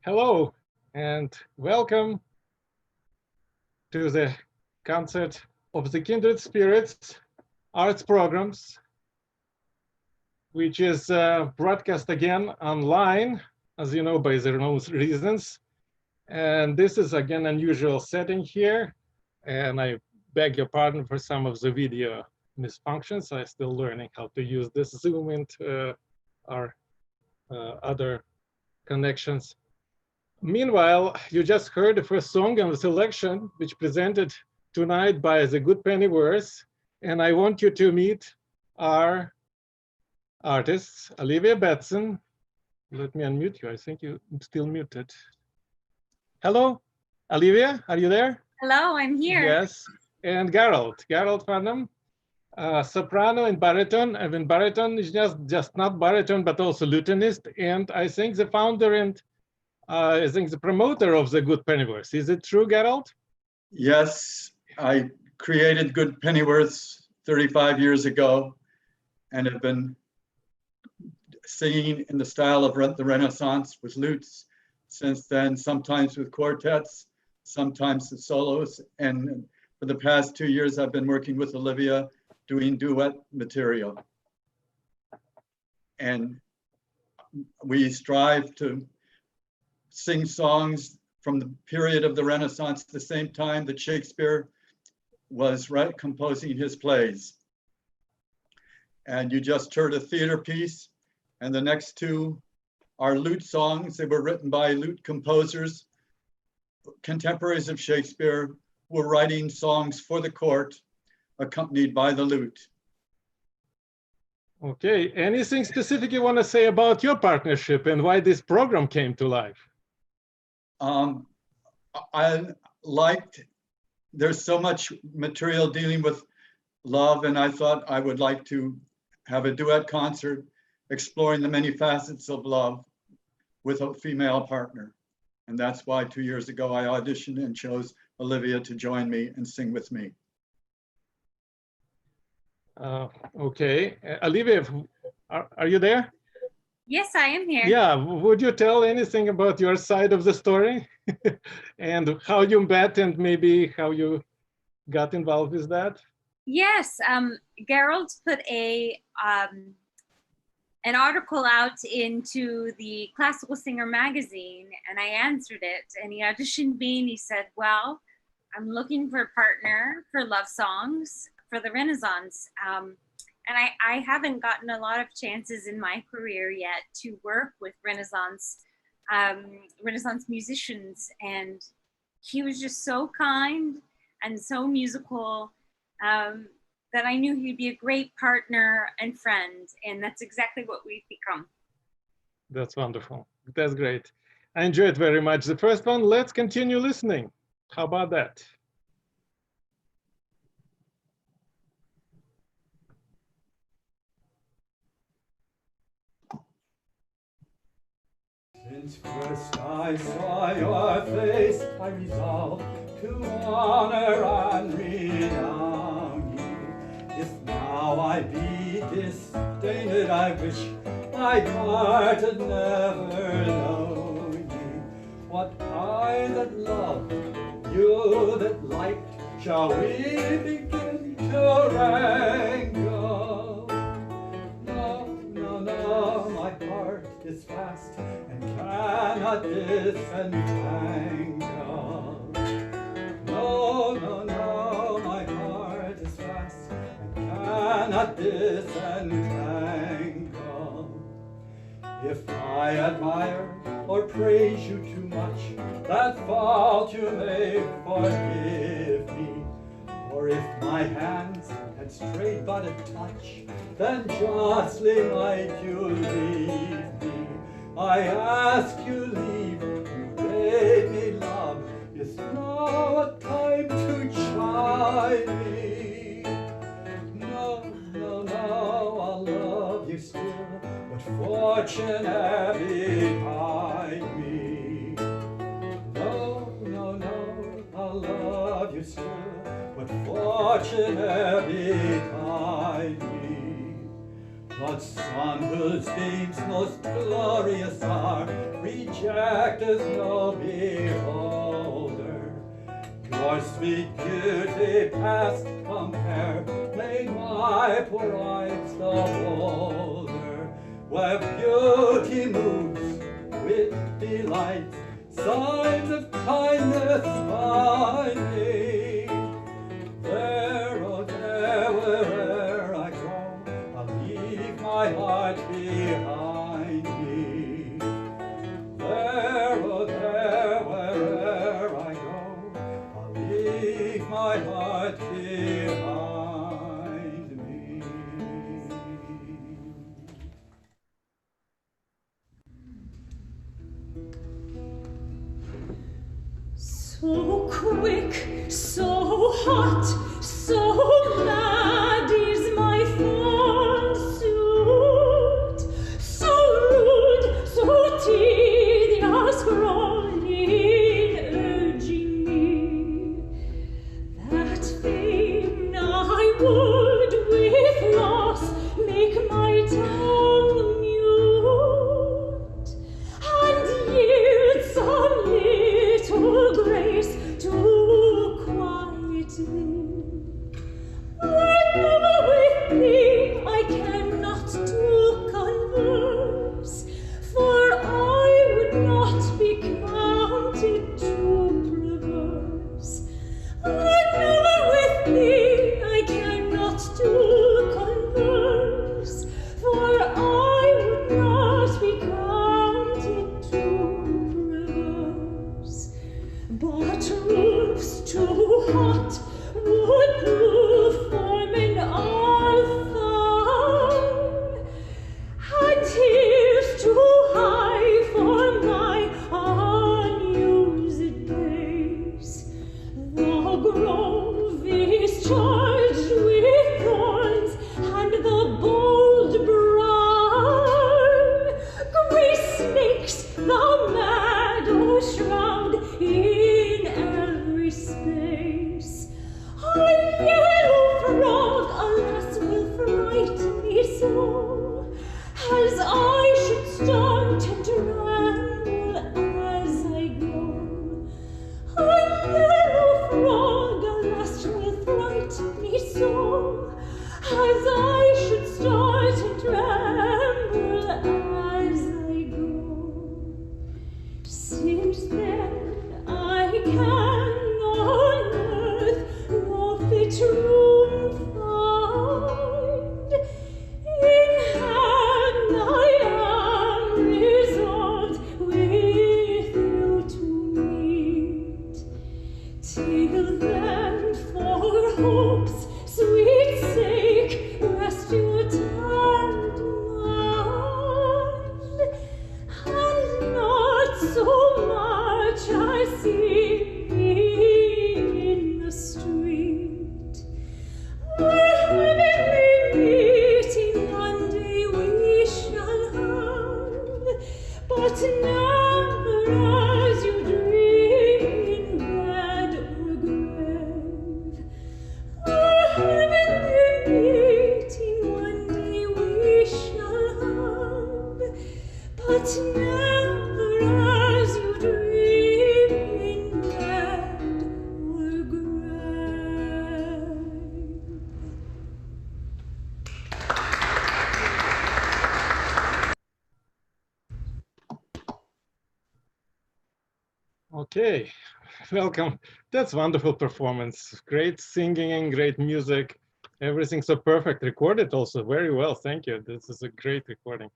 Hello and welcome to the concert of the Kindred Spirits Arts Programs, which is broadcast again online, as you know, by their own reasons. And this is again unusual setting here. And I beg your pardon for some of the video misfunctions. I'm still learning how to use this Zoom and our other connections. Meanwhile, you just heard the first song on the selection, which presented tonight by the good Pennyworths. And I want you to meet our artists, Olivia Batson. Let me unmute you. I think you're still muted. Hello, Olivia, are you there? Hello, I'm here. Yes, and Gerald Farnham, soprano and baritone. I mean, baritone is just not baritone, but also lutenist. And I think the founder and I think the promoter of the Good Pennyworths. Is it true, Gerald? Yes, I created Good Pennyworths 35 years ago and have been singing in the style of the Renaissance with lutes since then, sometimes with quartets, sometimes with solos. And for the past 2 years, I've been working with Olivia doing duet material. And we strive to sing songs from the period of the Renaissance at the same time that Shakespeare was composing his plays. And you just heard a theater piece, and the next two are lute songs. They were written by lute composers, contemporaries of Shakespeare, who were writing songs for the court, accompanied by the lute. Okay, anything specific you want to say about your partnership and why this program came to life? I liked, there's so much material dealing with love, and I thought I would like to have a duet concert exploring the many facets of love with a female partner. And that's why 2 years ago I auditioned and chose Olivia to join me and sing with me. Okay, Olivia, are you there? Yes, I am here. Yeah, would you tell anything about your side of the story and how you met and maybe how you got involved with that? Yes, Gerald put an article out into the Classical Singer magazine, and I answered it, and he auditioned me and he said, well, I'm looking for a partner for love songs for the Renaissance. And I haven't gotten a lot of chances in my career yet to work with Renaissance musicians. And he was just so kind and so musical that I knew he'd be a great partner and friend. And that's exactly what we've become. That's wonderful. That's great. I enjoyed very much the first one. Let's continue listening. How about that? Since first I saw your face, I resolved to honor and renown you. If now I be disdained, I wish I'd parted never know you. What kind of love, you that liked, shall we begin to wrangle? No, my heart is fast and cannot disentangle. No, my heart is fast and cannot disentangle. If I admire or praise you too much, that fault you may forgive me. Or if my hands had strayed but a touch, then justly might you leave me. I ask you leave, you bade me love, is now a time to chide me. No, I'll love you still, but fortune betide me. No, I'll love you still, but fortune betide me. But some whose beams most glorious are, reject as no beholder. Your sweet beauty past compare, made my poor eyes the bolder. Where beauty moves with delight, signs of kindness by me. There, oh there, where'er I go, I'll leave my heart behind me. There, oh there, where'er I go, I'll leave my heart behind me. So quick, so hot, so mad is my fond suit, so rude, so tedious, crawling, urging me, that fain I would with loss make my tongue mute, and yield some little grace to quiet thee. Whenever with thee I cannot to converse, for I would not be counted too perverse. Whenever with thee I cannot to converse, for I would not be counted too perverse. But roofs too hot would prove foreman all fire, and hills too high for my unused days. The grove is charged with thorns, and the bold briar, grey snakes the meadow shroud in every space. A yellow frog, alas, will fright me so, as I should start and tremble as I go. A yellow frog, alas, will fright me so, as I should start and tremble as I go. Since then I can on earth no fit room find. In heaven I am resolved with you to meet. Till then, for hope's sweet sake, rest your tired mind, and not so much as see me in the street. Where heavenly meeting one day we shall have, but never as you dream in bed or grave. Where heavenly meeting one day we shall have, but never as you dream in bed or grave. Okay, welcome. That's wonderful performance. Great singing and great music. Everything so perfect. Recorded also very well. Thank you. This is a great recording.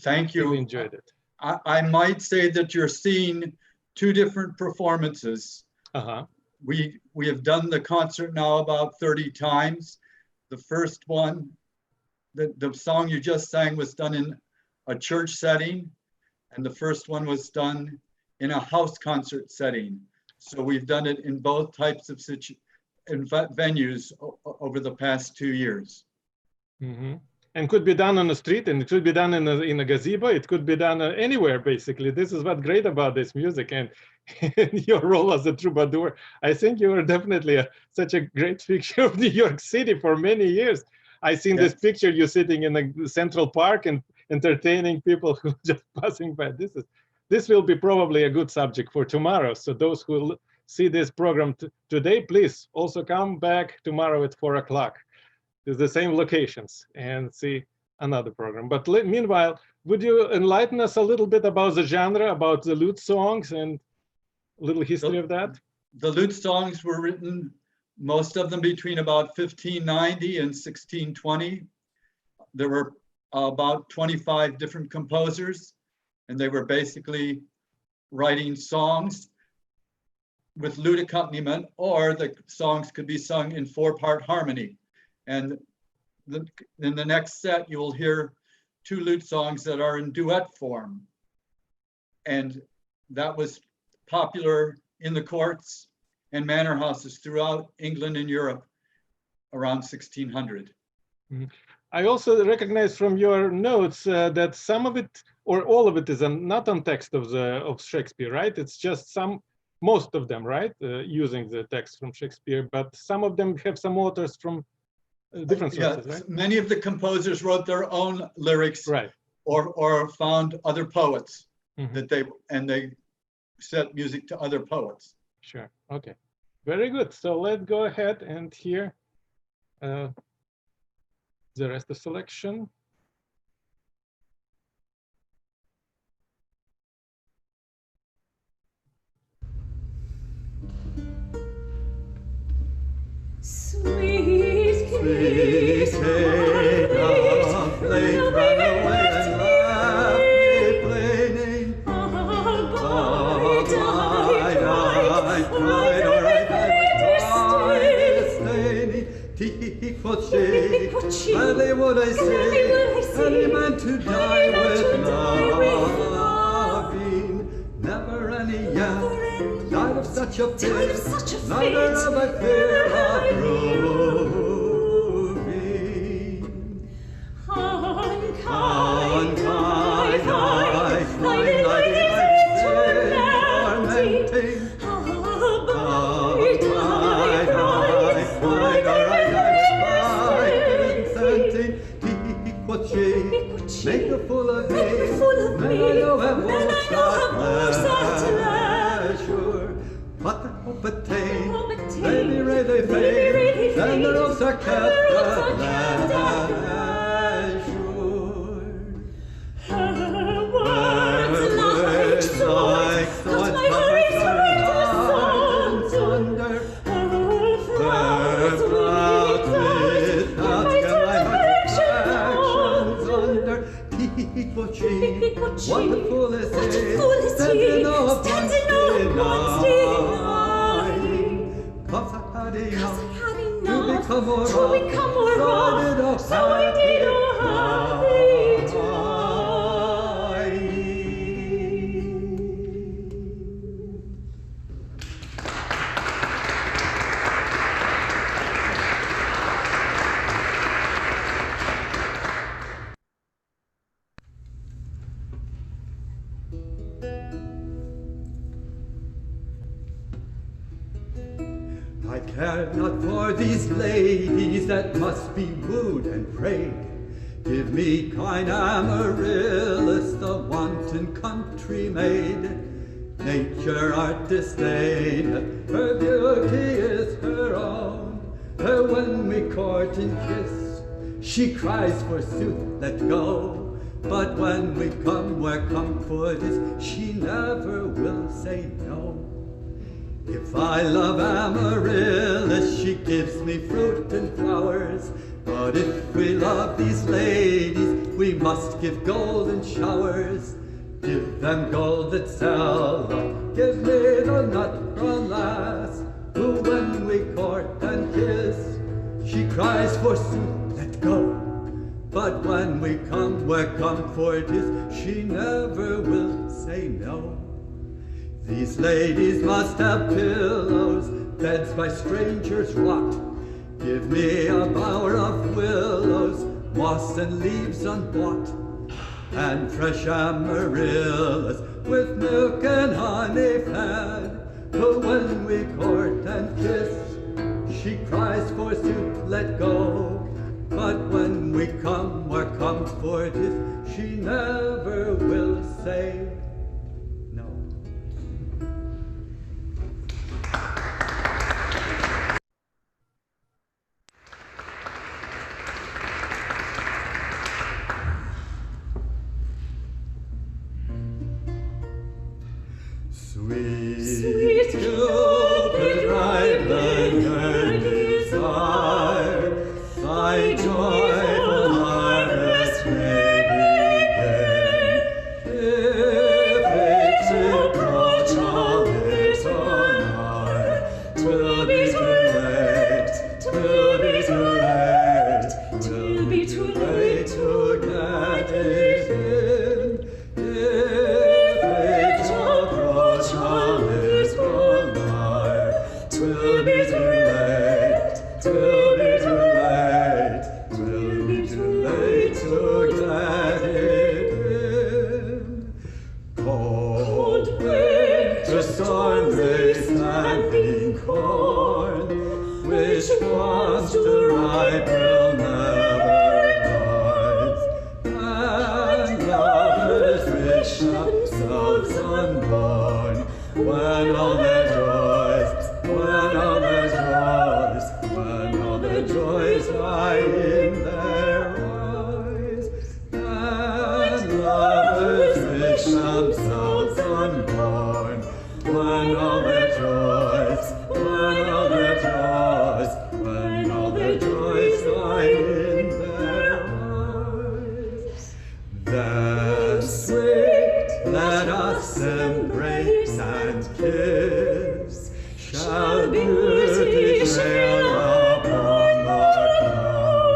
Thank you. Really enjoyed it. I might say that you're seeing two different performances. Uh-huh. We have done the concert now about 30 times. The first one, the song you just sang was done in a church setting, and the first one was done in a house concert setting. So we've done it in both types of venues over the past 2 years. Mm-hmm. And could be done on the street, and it could be done in a gazebo. It could be done anywhere, basically. This is what's great about this music, and your role as a troubadour. I think you are definitely such a great fixture of New York City for many years. I seen this picture, you sitting in the Central Park and entertaining people who just passing by. This will be probably a good subject for tomorrow. So those who see this program today, please also come back tomorrow at 4 o'clock to the same locations and see another program. But meanwhile, would you enlighten us a little bit about the genre, about the lute songs and a little history of that? The lute songs were written, most of them between about 1590 and 1620. There were about 25 different composers, and they were basically writing songs with lute accompaniment, or the songs could be sung in 4-part harmony. And in the next set, you will hear 2 lute songs that are in duet form. And that was popular in the courts and manor houses throughout England and Europe around 1600. I also recognize from your notes that some of it, or all of it, is not on text of Shakespeare, right? It's just most of them, right? Using the text from Shakespeare, but some of them have some authors from different sources, right? Many of the composers wrote their own lyrics, right, or found other poets that they set music to other poets. Sure. Okay. Very good. So let's go ahead and hear the rest of the selection. Sweet Sweet Kate of late ran away and left me plaining. I cried, all right, I was disdaining. Tee, quoth she, gladly would I say, any man to die with loving. Never any yet died of such a fate, neither have I fear of proving. Unkind, I cry, tormenting. Make a fool of me, men I know have more pleasure, but the hope attain, they be ready they fade, then the ropes are kept at leisure. Her words like swords, my hurry to thunder. Her flowers with paths can my heart's affections under. What a fool is he, standing no one's denying. 'Cause I had enough to become more wrong, so I did a happy time. I care not for these ladies that must be wooed and prayed. Give me kind Amaryllis, the wanton country maid. Nature art disdained, her beauty is her own. Her when we court and kiss, she cries forsooth, let go. But when we come where comfort is, she never will say no. If I love Amaryllis, she gives me fruit and flowers. But if we love these ladies, we must give golden showers. Give them gold that sell not, give me the nut brown lass, who when we court and kiss, she cries forsooth, let go. But when we come where comfort is, she never will say no. These ladies must have pillows, beds by strangers wrought. Give me a bower of willows, moss and leaves unbought, and fresh Amaryllis with milk and honey fed. But when we court and kiss, she cries forsooth, let go. but when we come, we're comforted. She never will say no. Sweet Cupid, ripe and her desire, thy joyful harvest may begin. If its approach a little nigh, 'twill be too late, 'twill be too late, 'twill be too late to get it in. If its approach a little nigh, 'twill be too late, 'twill be too late, 'twill be too late to get it in. Cold winter storm they standing corn, which once to ripe will never rise, and lovers wish themselves unborn, when all their joys, when all their joys, when all their joys lie in their eyes, and lovers wish themselves unborn, when all their joys, when all their joys, when all their joys lie in their eyes. Then sweet, let us embrace and kiss, shall beauty shine upon our brow.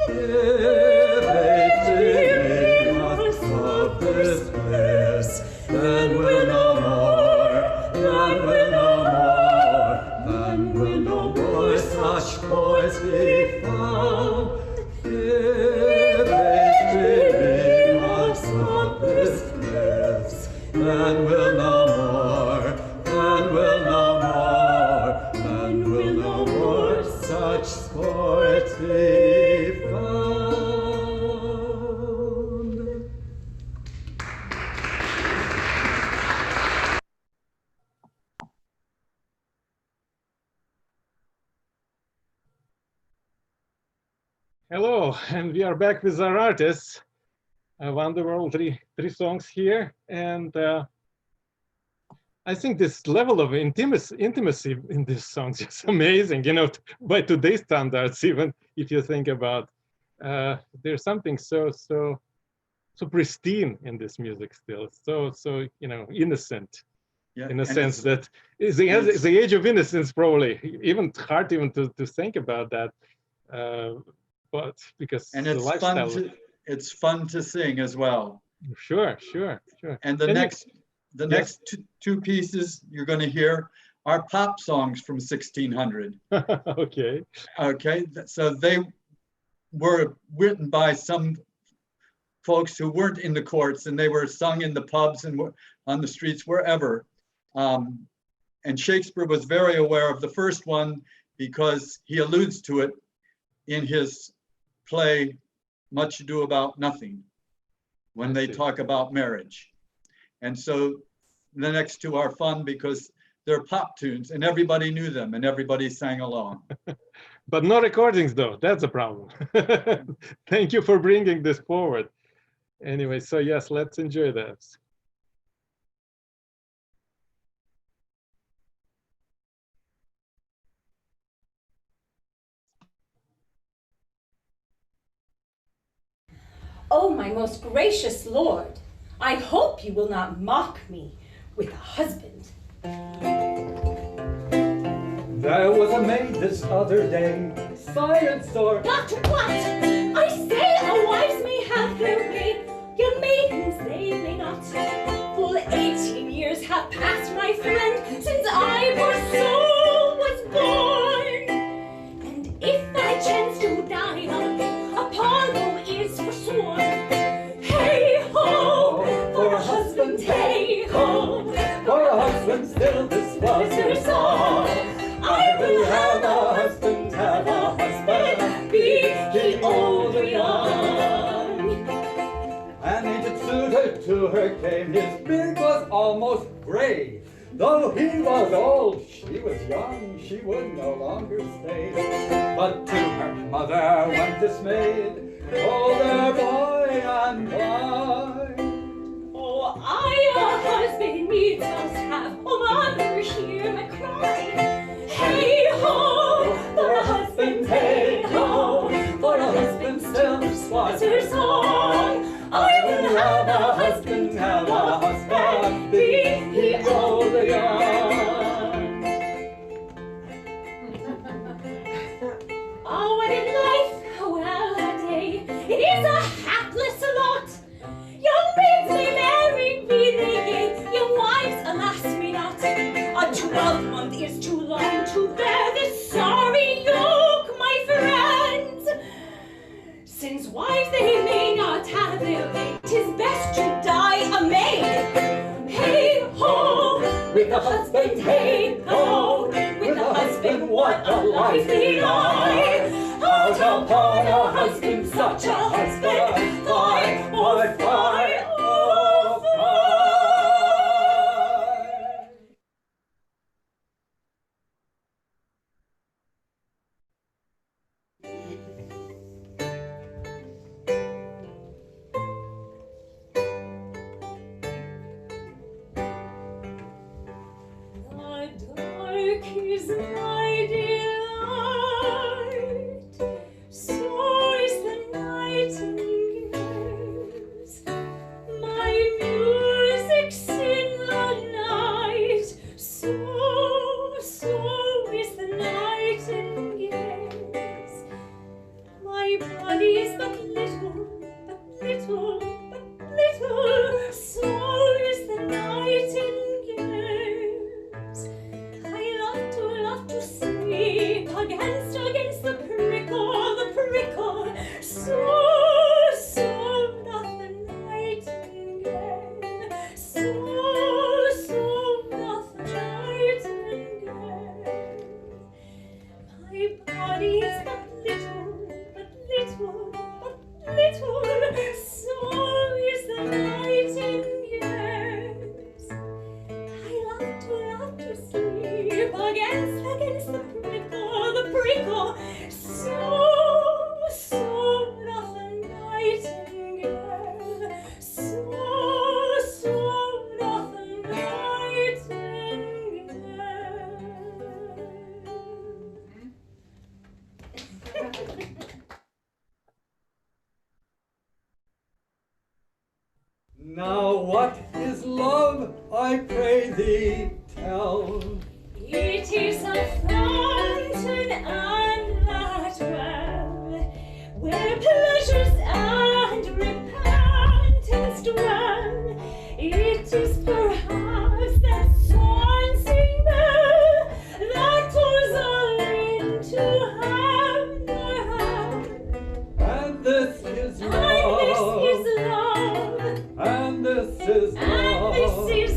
If it dream us of this bliss, then will no more, then will no more, then will no more such boys be found. If it dream us of this bliss, then will no more, then will no more, then will no more such sport be found. Hello, and we are back with our artists. Wonderful three songs here, and I think this level of intimacy in these songs is amazing. You know, by today's standards, even if you think about, there's something so pristine in this music still. So you know, innocent. Yeah, in a sense that is the age of innocence, probably even hard even to think about that. But because and it's the lifestyle, it's fun to sing as well. Sure. And the next two pieces you're going to hear are pop songs from 1600. Okay. So they were written by some folks who weren't in the courts, and they were sung in the pubs and on the streets, wherever. And Shakespeare was very aware of the first one because he alludes to it in his play Much Ado About Nothing, when they talk about marriage. And so the next two are fun because they're pop tunes and everybody knew them and everybody sang along. But no recordings though, that's a problem. Thank you for bringing this forward. Anyway, so yes, let's enjoy this. Oh, my most gracious lord, I hope you will not mock me with a husband. There was a maid this other day, silence or Not what? I say a wives may have their way, young maidens they may not. Full 18 years have passed, my friend, since I poor soul was born. And if I chance to die young, Apollo is forsworn. Hey ho, for a husband, hey ho, for a husband still this was their song. I will have a husband, be he old His beard was almost gray. Though he was old, she was young, she would no longer stay. But to her mother, one dismayed, oh, their boy and boy. Oh, I, a husband, needs must have, oh, mother, hear my cry. Hey ho, for a husband, hey ho, for a husband still was her song. I will have a husband, be he old or young. Oh, what in life, well a day, it is a hapless lot. Young maids may marry, be they gay, young wives, alas, may not. A 12-month is too long to bear this sorry yoke, my friends. Since wives they may not have their way, 'tis best to die a maid. Hey ho, with a husband, hey ho, with a husband, what a life they lie. Out upon a husband, such a husband, fie, oh fie, oh fie. The dark is my delight, so is the nightingale's. My music's in the night, so is the nightingale's. My body's but little, so is the nightingale's. I love to sleep against the prickle, so doth the nightingale, so doth the nightingale. My body's but little, so is the nightingale's. I love to sleep against the prickle, so doth the nightingale, so doth the nightingale. Now what is love, I pray thee tell? It is a fountain and that well, where pleasures and repentance dwell. It is perhaps that swansing bell that tolls all into heaven. And this is love. And this is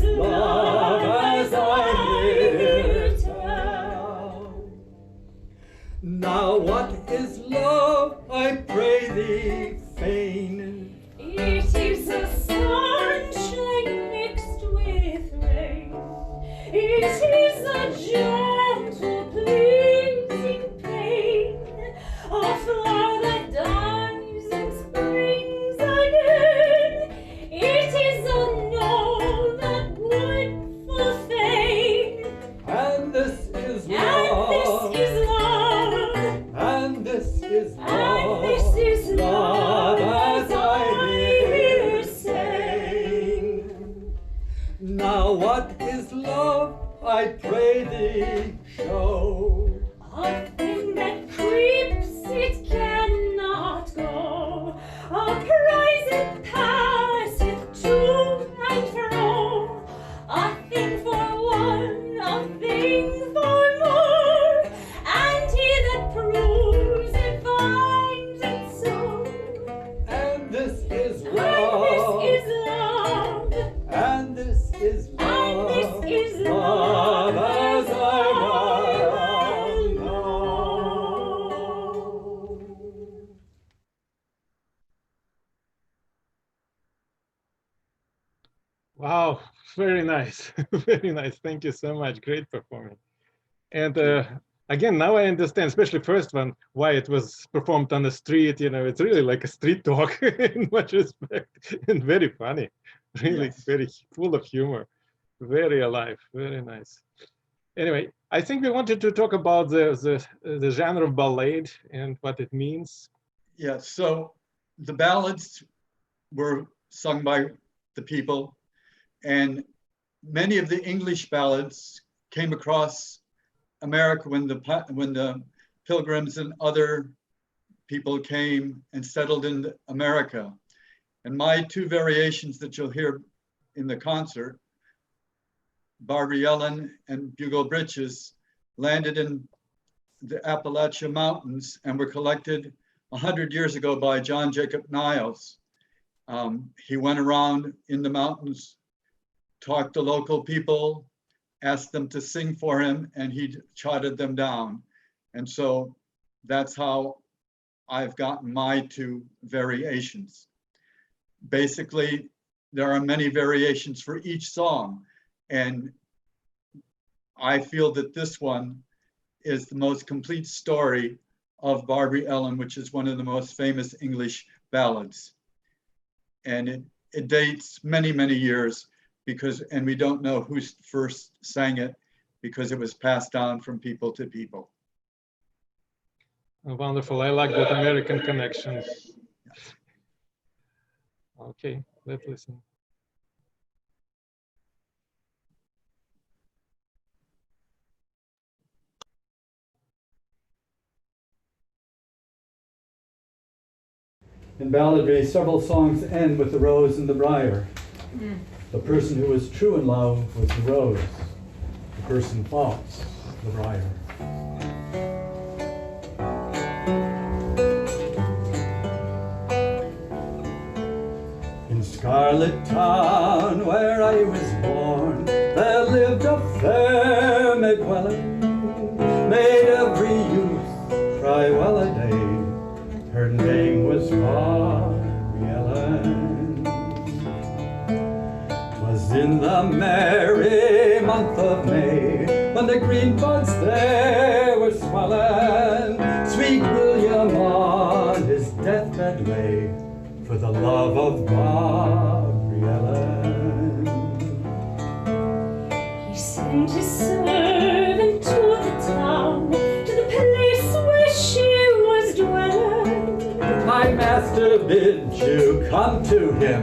love, as I hear tell. Now what is love, I pray thee fain? It is a sunshine mixed with rain. It is a gentle, pleasing pain, a flower that dies and springs again. It is a knoll that would full fain. And this is love. And this is love. And this is love, as I hear saying. Now what is love, I pray thee show? A thing that creeps, it cannot go. A prize it passeth to and fro. A thing for one, a thing for more. And he that proves it finds it so. And this is And love. this is love. And this is love. And this is love, as I well know. Wow, Wow, very nice. Very nice. Thank you so much. Great performance. And again, now I understand, especially first one, why it was performed on the street. You know, it's really like a street talk in much respect, and very funny. Really, Yes. very full of humor. Very alive. Very nice. Anyway, I think we wanted to talk about the genre of ballad and what it means. Yeah, so the ballads were sung by the people, and many of the English ballads came across America when the Pilgrims and other people came and settled in America. And my two variations that you'll hear in the concert, Barb'ry Ellen and Bugle Britches, landed in the Appalachian Mountains and were collected 100 years ago by John Jacob Niles. He went around in the mountains, talked to local people, asked them to sing for him, and he jotted them down. And so that's how I've gotten my two variations. Basically, there are many variations for each song, and I feel that this one is the most complete story of Barb'ry Ellen, which is one of the most famous English ballads. And it dates many, many years and we don't know who first sang it because it was passed down from people to people. Oh, wonderful. I like that American connection. Okay, let's listen. In balladry, several songs end with the rose and the briar. The person who was true in love was the rose. The person false, the briar. In Scarlet Town, where I was born, there lived a fair maid dwelling, made every youth cry well a day. Her name was Barb'ry Ellen. 'Twas in the merry month of May, when the green buds there were swelling, sweet William on his deathbed lay, for the love of Barb'ry Ellen. He sent his servant to the town, to the place where she was dwelling. My master bids you come to him,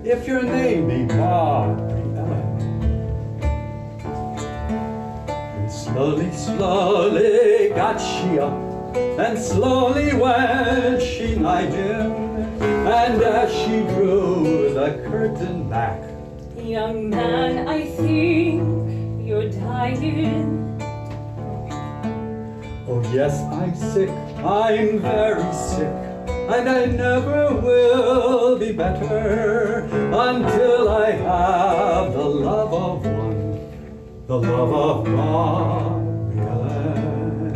if your name be Barb'ry Ellen. And slowly, slowly got she up, and slowly went she nigh him. And as she drew the curtain back, Young man, I think you're dying. oh yes, I'm sick, I'm very sick, and I never will be better until I have the love of one, the love of Barb'ry Ellen.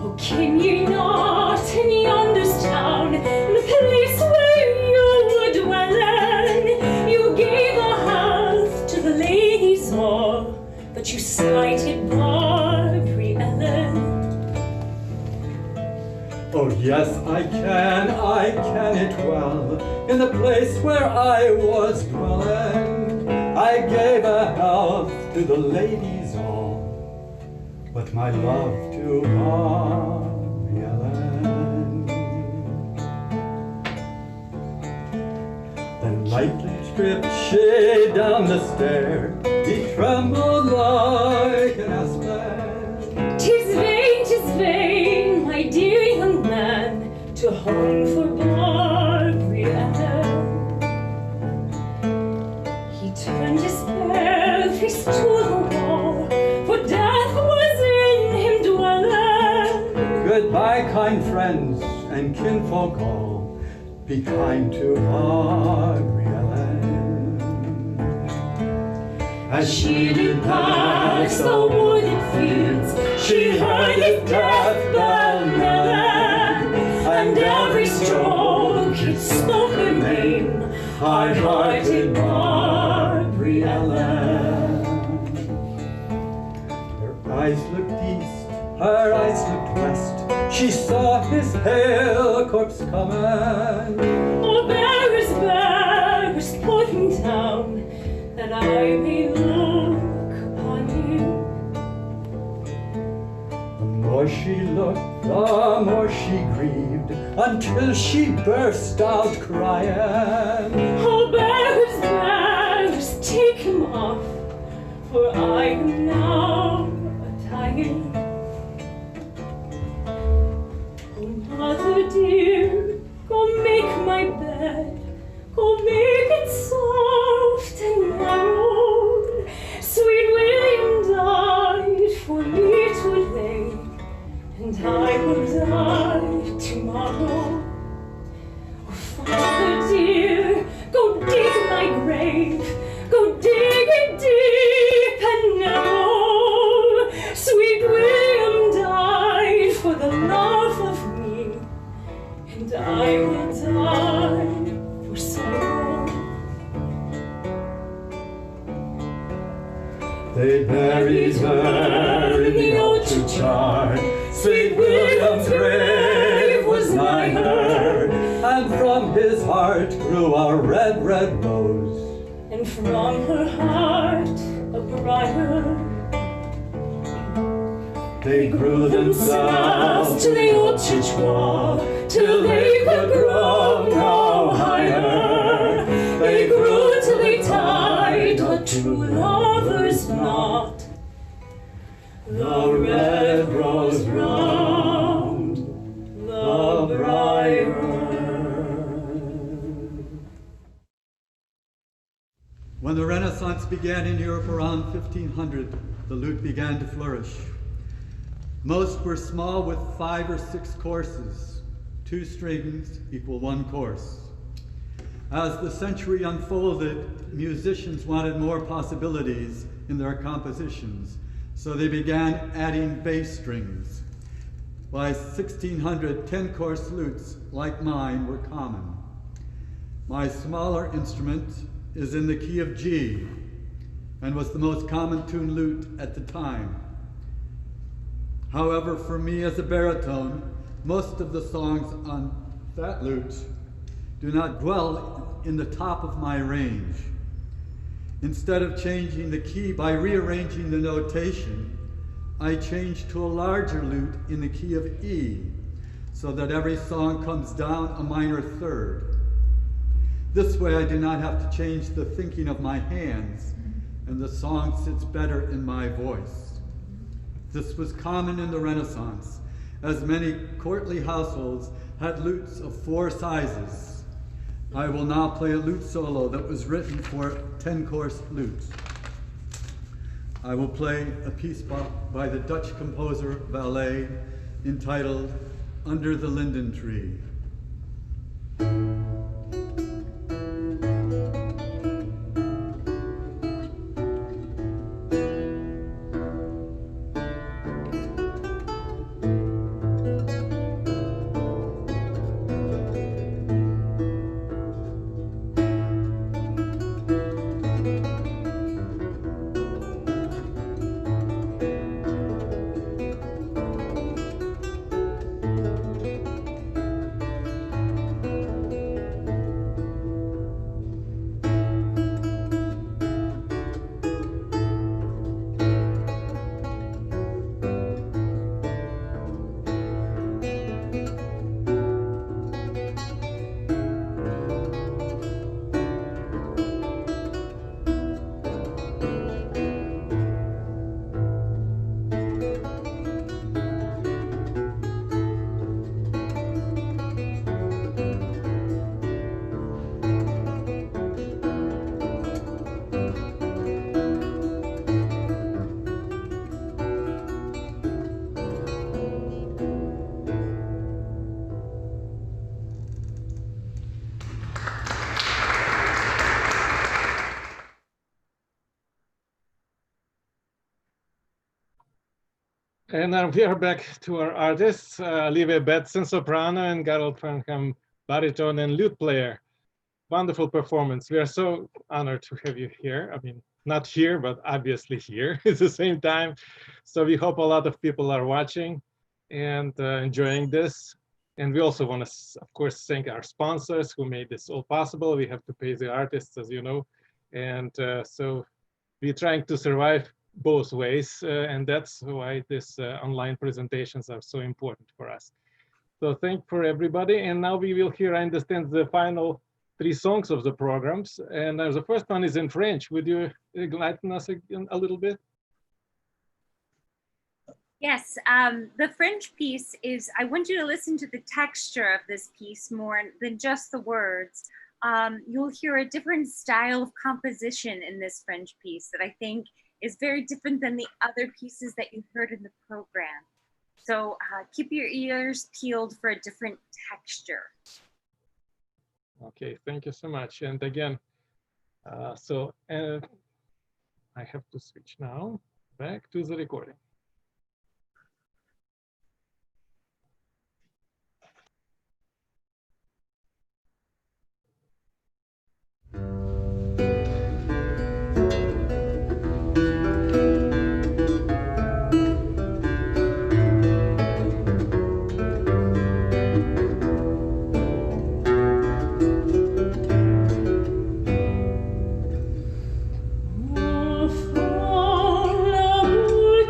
Oh, can you not in yonder's town, in the place where you were dwelling, you gave a half to the ladies all, but you slighted Barb'ry Ellen. Oh yes, I can it well, in the place where I was dwelling. I gave a health to the ladies all, but my love to Barb'ry Ellen. Then lightly tripped she down the stair, he trembled like an aspen. 'Tis vain, my dear young man, to hope for Barb'ry Ellen. He turned his bare face to the wall, for death was in him dwelling. Goodbye, kind friends and kinfolk all, be kind to Barb'ry Ellen. As she did pass the wooded fields, she heard his death bell knelling, and every stroke it spoke her name, hard-hearted Barb'ry Her eyes looked west, she saw his pale corpse coming. Oh, bearers, bearers, put him down, that I may look upon him. The more she looked, the more she grieved, until she burst out crying. Oh, bearers, bearers, take him off, for I am now a-dying. Oh, mother dear, go make my bed, go make it soft and narrow. Sweet William died for me today, and I will die tomorrow. Oh, Father dear, go dig my grave, go dig it deep and narrow. Sweet William died for the love of me, and I will die for sorrow. They buried her in the old churchyard. Sweet William's grave was nigh her, and from his heart grew a red, red rose. And from her heart a briar. They grew themselves to the old church wall, till they could grow no higher. They grew till they tied our two lovers knot. The red rose round the briar. When the Renaissance began in Europe around 1500, the lute began to flourish. Most were small with 5 or 6 courses. 2 strings equal 1 course. As the century unfolded, musicians wanted more possibilities in their compositions, so they began adding bass strings. By 1600, 10-course lutes like mine were common. My smaller instrument is in the key of G and was the most common tuned lute at the time. However, for me as a baritone, most of the songs on that lute do not dwell in the top of my range. Instead of changing the key by rearranging the notation, I changed to a larger lute in the key of E, so that every song comes down a minor third. This way I do not have to change the thinking of my hands, and the song sits better in my voice. This was common in the Renaissance, as many courtly households had lutes of 4 sizes. I will now play a lute solo that was written for 10-course lutes. I will play a piece by the Dutch composer Ballet entitled Under the Linden Tree. And now we are back to our artists, Olivia Betson, soprano, and Gerald Farnham, baritone and lute player. wonderful performance. We are so honored to have you here. I mean, not here, but obviously here at the same time. So we hope a lot of people are watching and enjoying this. And we also want to, of course, thank our sponsors who made this all possible. We have to pay the artists, as you know. And so we're trying to survive both ways. And that's why these online presentations are so important for us. So thank for everybody. And now we will hear, I understand, the final 3 songs of the programs. And the first one is in French. Would you enlighten us again a little bit? Yes, the French piece is, I want you to listen to the texture of this piece more than just the words. You'll hear a different style of composition in this French piece that I think is very different than the other pieces that you heard in the program. So keep your ears peeled for a different texture. Okay, thank you so much. And again, I have to switch now back to the recording. Enfant, l'amour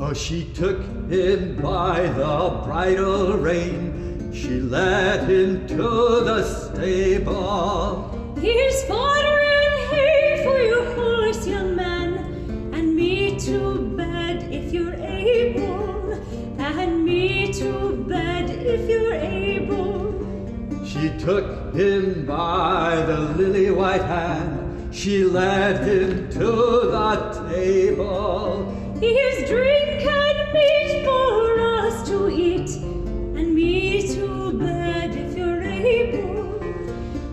Oh, she took him by the bridle rein, she led him to the stable. Here's fodder and hay for your horse, young man, and me to bed if you're able, and me to bed if you're able. She took him by the lily white hand, she led him to the table. Here's drink and meat for us to eat, and me to bed if you're able,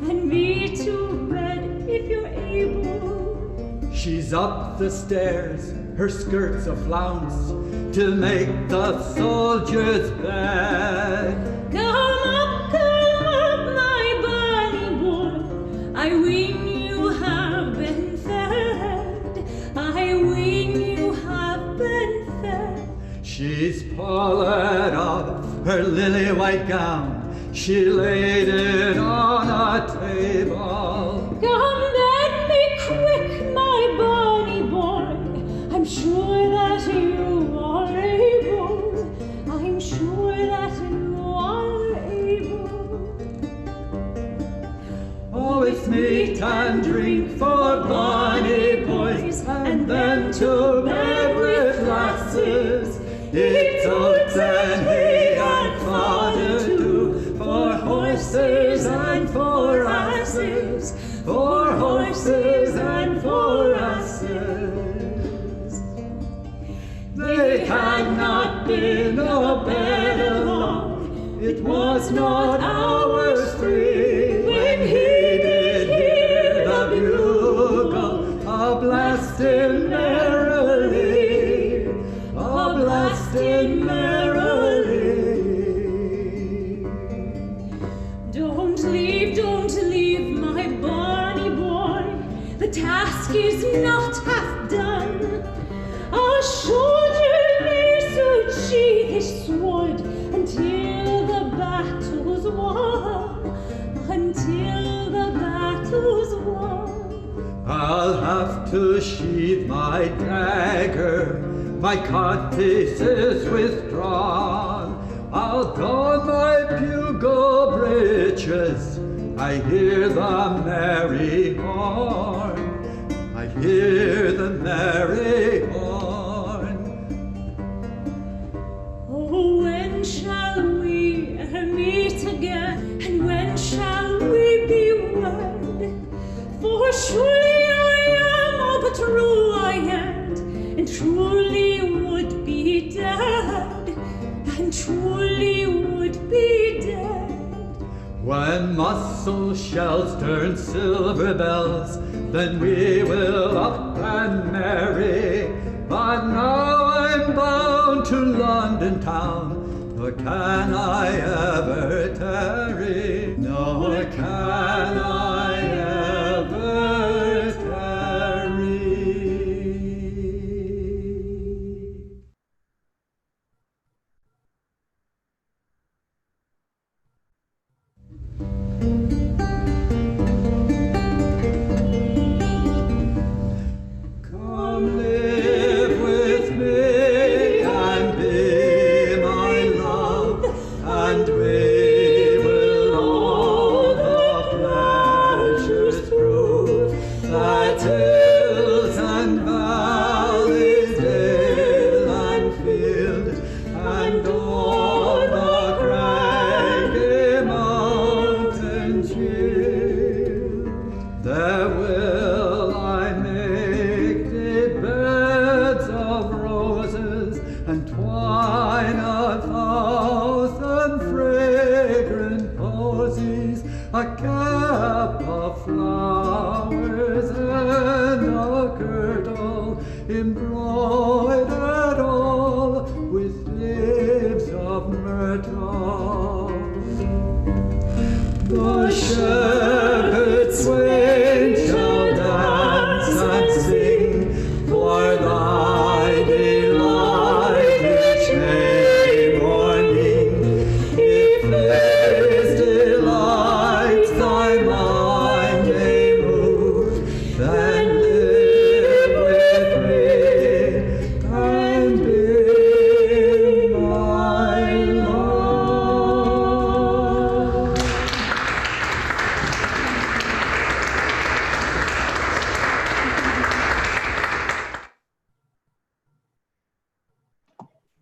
and me to bed if you're able. She's up the stairs, her skirts a flounce, to make the soldier's bed. Come up, my bunny boy, I ween you have been fed, I ween you have been fed. She's pulled off her lily white gown, she laid it on a table. Come bed me quick, my bunny boy, I'm sure that you are able, I'm sure that you are able. Oh, it's meat and drink for bonny boys, and then to bed with lasses. It's oats and hay and fodder too, for horses and for asses, for horses and for asses. They had not been a bed alone, it was not hours three, when he did hear the bugle a blasting merrily, a blasting merrily. Don't leave, my bonny boy, the task is not half done. A soldier may so sheathe his sword until the battle's won, until the battle's won. I'll have to sheathe my dagger, my codpiece is withdrawn. I'll don my bugle britches, I hear the merry horn, I hear the merry horn. Oh, when shall we meet again, and when shall we be wed? For surely I am all but true I am, and truly would be dead, and truly would be dead. When mussel shells turn silver bells, then we will up and marry. But now I'm bound to London town, nor can I ever tarry, nor can I ever tarry. Come live with me and be my love, and we will all the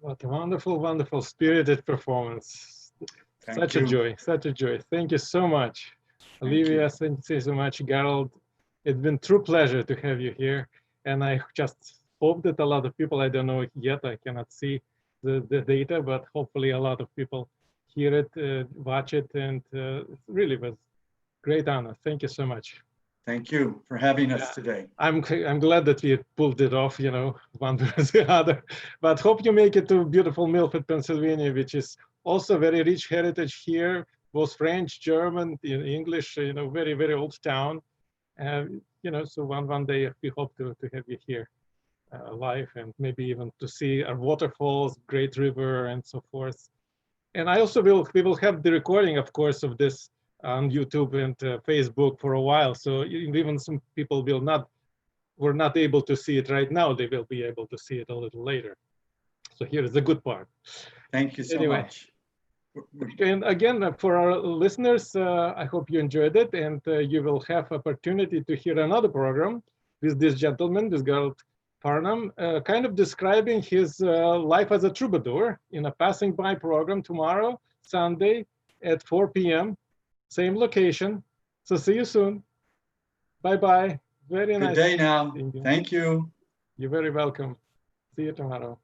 What a wonderful, wonderful spirited performance. Thank Such you. a joy, such a joy. Thank you so much. Thank Olivia, you. thank you so much. Gerald, it's been true pleasure to have you here. And I just hope that a lot of people, I don't know yet, I cannot see the data, but hopefully a lot of people hear it, watch it, and it really was great honor. Thank you so much. Thank you for having us Yeah. today. I'm glad that we pulled it off, you know, one versus the other. But hope you make it to beautiful Milford, Pennsylvania, which is also very rich heritage here, both French, German, English, you know, very, very old town. You know, so one day we hope to have you here live, and maybe even to see our waterfalls, great river, and so forth. And I also we will have the recording, of course, of this on YouTube and Facebook for a while. So even some people were not able to see it right now. They will be able to see it a little later. So here is the good part. Thank you so Anyway. much. And again, for our listeners, I hope you enjoyed it, and you will have opportunity to hear another program with this gentleman, this Gerald Farnham, kind of describing his life as a troubadour in a passing by program tomorrow, Sunday at 4 p.m. Same location. So see you soon. Bye-bye. Very nice. Good day now. seeing you. Thank you. You're very welcome. See you tomorrow.